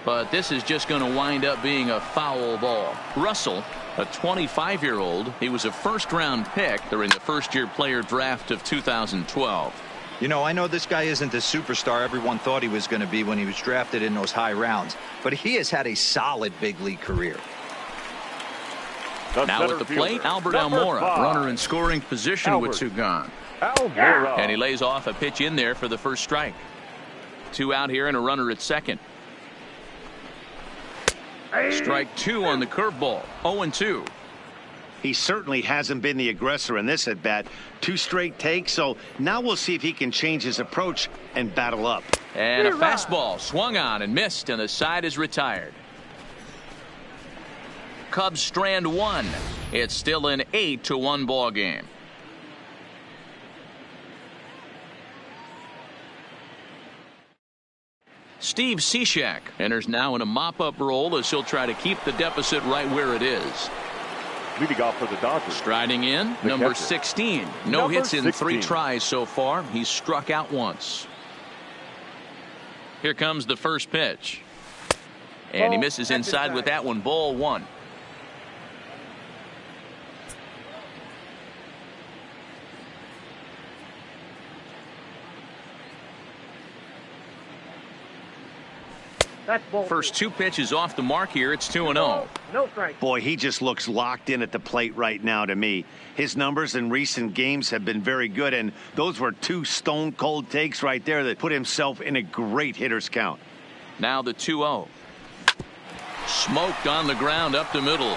But this is just going to wind up being a foul ball. Russell, a 25-year-old, he was a first-round pick during the first-year player draft of 2012. You know, I know this guy isn't the superstar everyone thought he was going to be when he was drafted in those high rounds, but he has had a solid big league career. Now at the plate, Albert Almora, runner in scoring position with two gone. And he lays off a pitch in there for the first strike. Two out here and a runner at second. Strike two on the curveball. 0-2. He certainly hasn't been the aggressor in this at bat. Two straight takes, so now we'll see if he can change his approach and battle up. And a fastball swung on and missed, and the side is retired. Cubs strand one. It's still an 8-1 ball game. Steve Cishek enters now in a mop-up role as he'll try to keep the deficit right where it is. Leading off for the Dodgers. Striding in, number 16. No hits in 3 tries so far. He's struck out once. Here comes the first pitch. And he misses inside with that one. Ball 1. First 2 pitches off the mark here. It's 2-0. No strike. Boy, he just looks locked in at the plate right now to me. His numbers in recent games have been very good, and those were 2 stone cold takes right there that put himself in a great hitter's count. Now the 2-0. Smoked on the ground up the middle.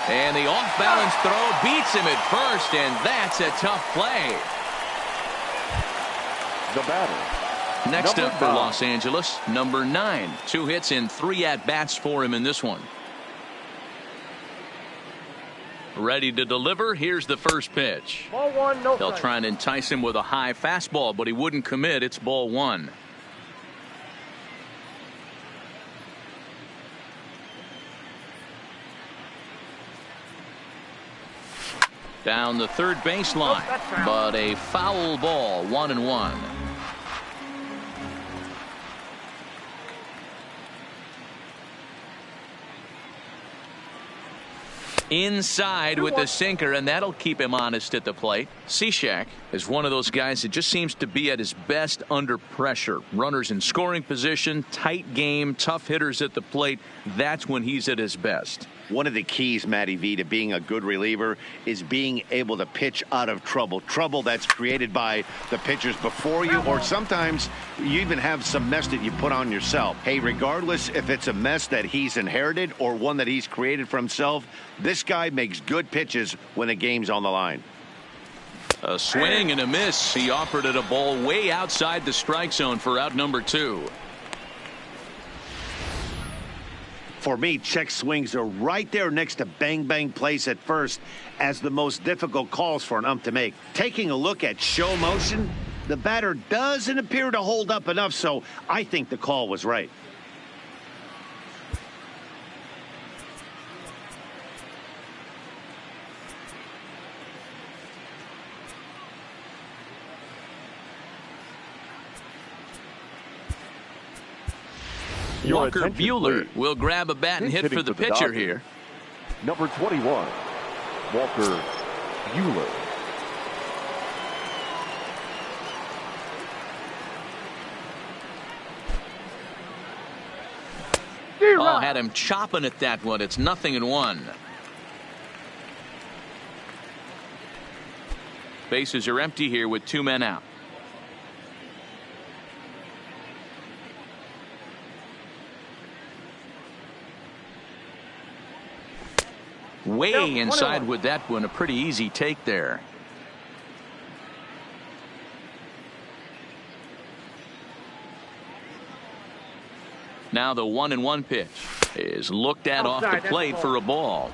And the off-balance throw beats him at first, and that's a tough play. The batter. Next number up for 9. Los Angeles, number 9. 2 hits in 3 at-bats for him in this one. Ready to deliver. Here's the first pitch. Ball 1, no They'll strike. try and entice him with a high fastball, but he wouldn't commit. It's ball 1. Down the third baseline, but a foul ball. 1-1. Inside with the sinker, and that'll keep him honest at the plate. Cishek is one of those guys that just seems to be at his best under pressure. Runners in scoring position, tight game, tough hitters at the plate. That's when he's at his best. One of the keys, Matty V, to being a good reliever is being able to pitch out of trouble. Trouble that's created by the pitchers before you, or sometimes you even have some mess that you put on yourself. Hey, regardless if it's a mess that he's inherited or one that he's created for himself, this guy makes good pitches when the game's on the line. A swing and a miss. He offered it a ball way outside the strike zone for out number 2. For me, check swings are right there next to bang bang plays at first as the most difficult calls for an ump to make. Taking a look at show motion, the batter doesn't appear to hold up enough, so I think the call was right. Walker Buehler will grab a bat and hit for the pitcher here. Number 21, Walker Buehler. Oh, had him chopping at that one. It's 0-1. Bases are empty here with 2 men out. Way inside with that one. A pretty easy take there. Now the 1-1 pitch is looked at off the plate for a ball.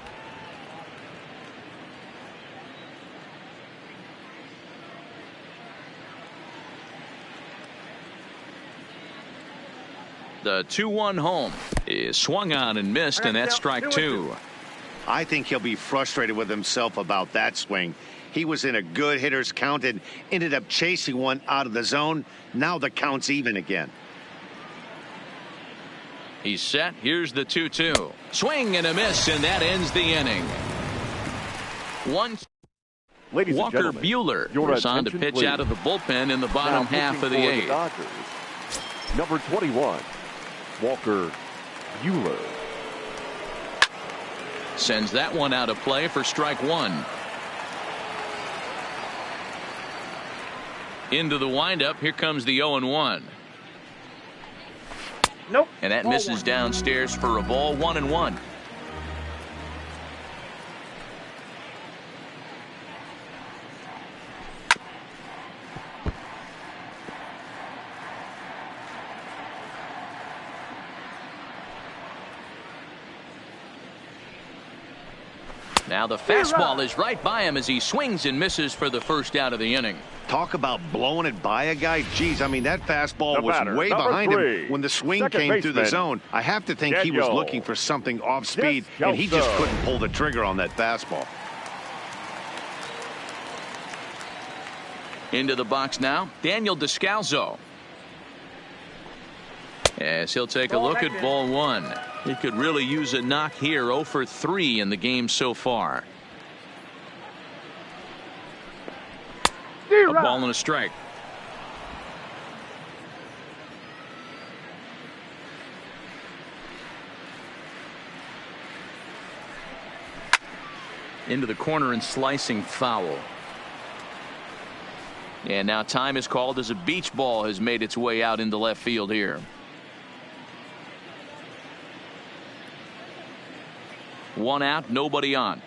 The 2-1 home is swung on and missed, and that's strike 2. I think he'll be frustrated with himself about that swing. He was in a good hitter's count and ended up chasing one out of the zone. Now the count's even again. He's set. Here's the 2-2. Swing and a miss, and that ends the inning. Ladies and Walker gentlemen, Buehler your is on to attention, pitch please. out of the bullpen in the Now bottom half pitching of the for eighth. Dodgers, number 21, Walker Buehler. Sends that one out of play for strike one. Into the windup. Here comes the 0-1. Nope. And that misses downstairs for a ball, 1-1. Now the fastball is right by him as he swings and misses for the first out of the inning. Talk about blowing it by a guy. Geez, I mean, that fastball The was batter, way number behind 3, him when the swing second came through the baseman, zone. I have to think he was Daniel. looking for something off speed, and he just Descalso. couldn't pull the trigger on that fastball. Into the box now, Daniel Descalso. As he'll take a look at ball one. He could really use a knock here. 0 for 3 in the game so far. A ball and a strike. Into the corner and slicing foul. And now time is called as a beach ball has made its way out into left field here. One out, nobody on.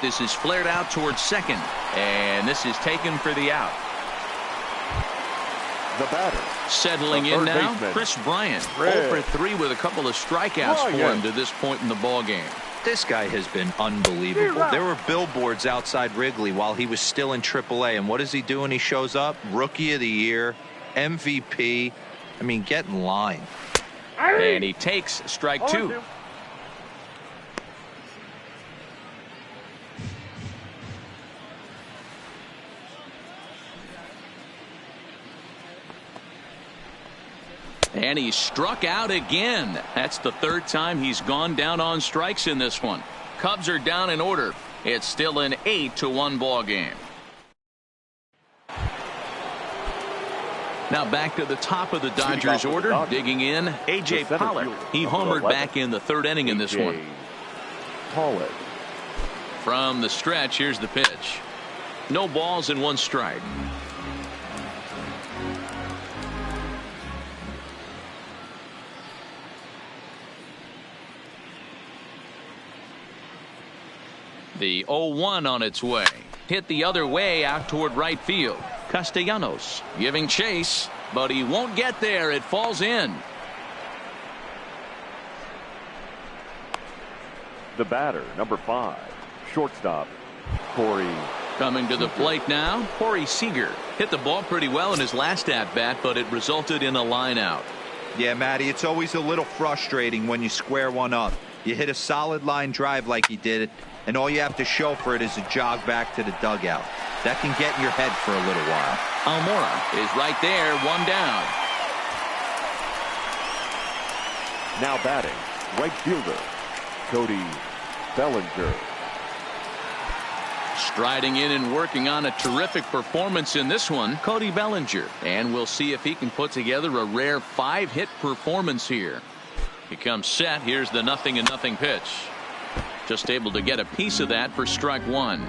This is flared out towards second, and this is taken for the out. The batter, Settling the in third now, baseman, Chris Bryant. Red. 0 for 3 with a couple of strikeouts for him to this point in the ball game. This guy has been unbelievable. There were billboards outside Wrigley while he was still in AAA, and what does he do when he shows up? Rookie of the Year, MVP. I mean, get in line. And he takes strike 2. And he struck out again. That's the third time he's gone down on strikes in this one. Cubs are down in order. It's still an 8-1 ball game. Now back to the top of the Dodgers order. Digging in, A.J. Pollock. He homered back in the third inning in this one. Pollock. From the stretch, here's the pitch. No balls and 1 strike. The 0-1 on its way. Hit the other way out toward right field. Castellanos giving chase, but he won't get there. It falls in. The batter, number 5, shortstop, Corey. Coming to the plate now, Corey Seager. Hit the ball pretty well in his last at-bat, but it resulted in a line out. Yeah, Matty, it's always a little frustrating when you square one up. You hit a solid line drive like he did, and all you have to show for it is a jog back to the dugout. That can get in your head for a little while. Almora is right there, 1 down. Now batting, right fielder, Cody Bellinger. Striding in and working on a terrific performance in this one, Cody Bellinger. And we'll see if he can put together a rare 5-hit performance here. He comes set. Here's the 0-0 pitch. Just able to get a piece of that for strike 1.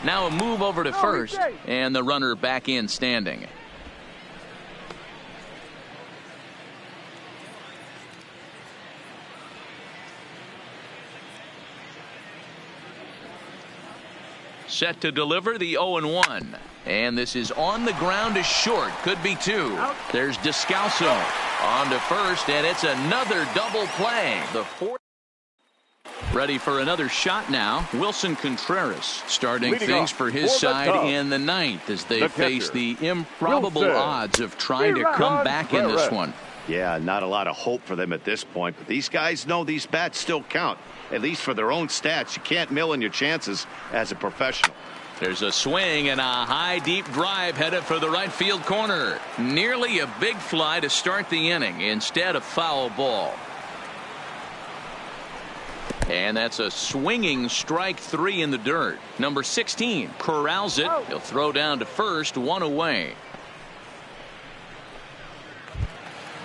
Now a move over to first, and the runner back in standing. Set to deliver the 0-1. And this is on the ground to short. Could be 2. There's Descalso on to first, and it's another double play. The 4th. Ready for another shot now. Wilson Contreras starting Leading things off for his for the side Cubs, in the 9th as they the face catcher, the improbable Wilson odds of trying to come back in this one. Yeah, not a lot of hope for them at this point, but these guys know these bats still count, at least for their own stats. You can't mill in your chances as a professional. There's a swing and a high deep drive headed for the right field corner. Nearly a big fly to start the inning. Instead, a foul ball. And that's a swinging strike 3 in the dirt. Number 16 corrals it. He'll throw down to first, 1 away.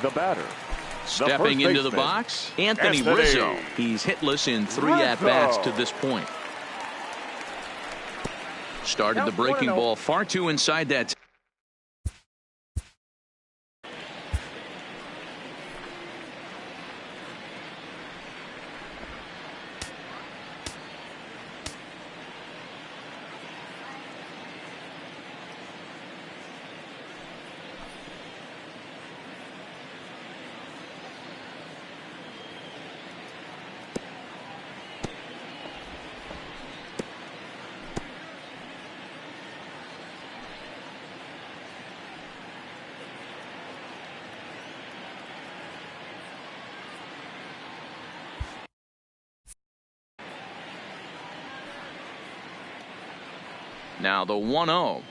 The batter. Stepping into the box, Anthony Rizzo. He's hitless in 3 at-bats to this point. Started the breaking ball far too inside that. Now the 1-0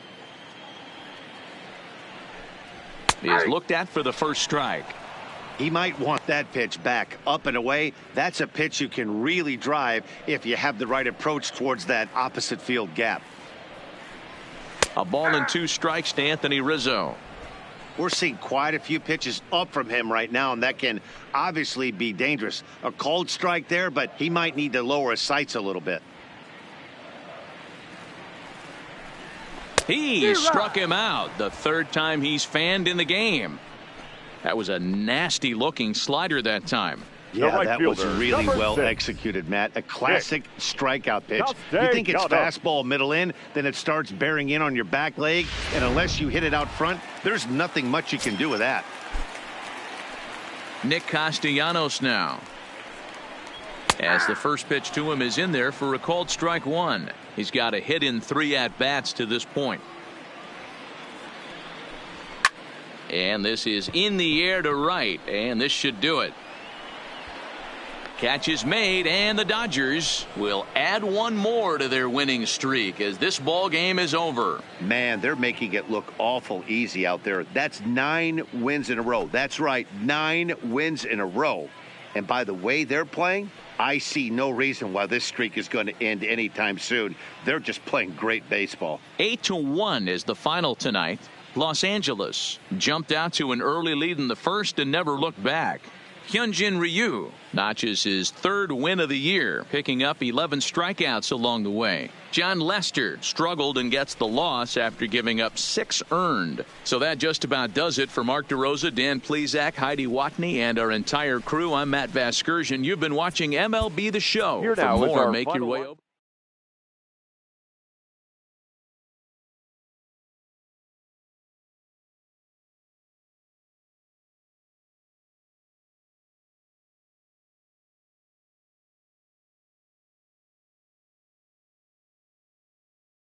is looked at for the first strike. He might want that pitch back, up and away. That's a pitch you can really drive if you have the right approach towards that opposite field gap. A ball and 2 strikes to Anthony Rizzo. We're seeing quite a few pitches up from him right now, and that can obviously be dangerous. A cold strike there, but he might need to lower his sights a little bit. He struck him out, the 3rd time he's fanned in the game. That was a nasty looking slider that time. Yeah, that was really well executed, Matt. A classic strikeout pitch. You think it's fastball middle in, then it starts bearing in on your back leg, and unless you hit it out front, there's nothing much you can do with that. Nick Castellanos now, as the first pitch to him is in there for a called strike 1. He's got a hit in 3 at-bats to this point. And this is in the air to right, and this should do it. Catch is made, and the Dodgers will add 1 more to their winning streak as this ball game is over. Man, they're making it look awful easy out there. That's 9 wins in a row. That's right, 9 wins in a row. And by the way they're playing, I see no reason why this streak is going to end anytime soon. They're just playing great baseball. 8-1 is the final tonight. Los Angeles jumped out to an early lead in the first and never looked back. Hyunjin Ryu notches his 3rd win of the year, picking up 11 strikeouts along the way. John Lester struggled and gets the loss after giving up 6 earned. So that just about does it for Mark DeRosa, Dan Plesac, Heidi Watney, and our entire crew. I'm Matt Vasgersian. You've been watching MLB The Show. Here For now is more, our make your final way over.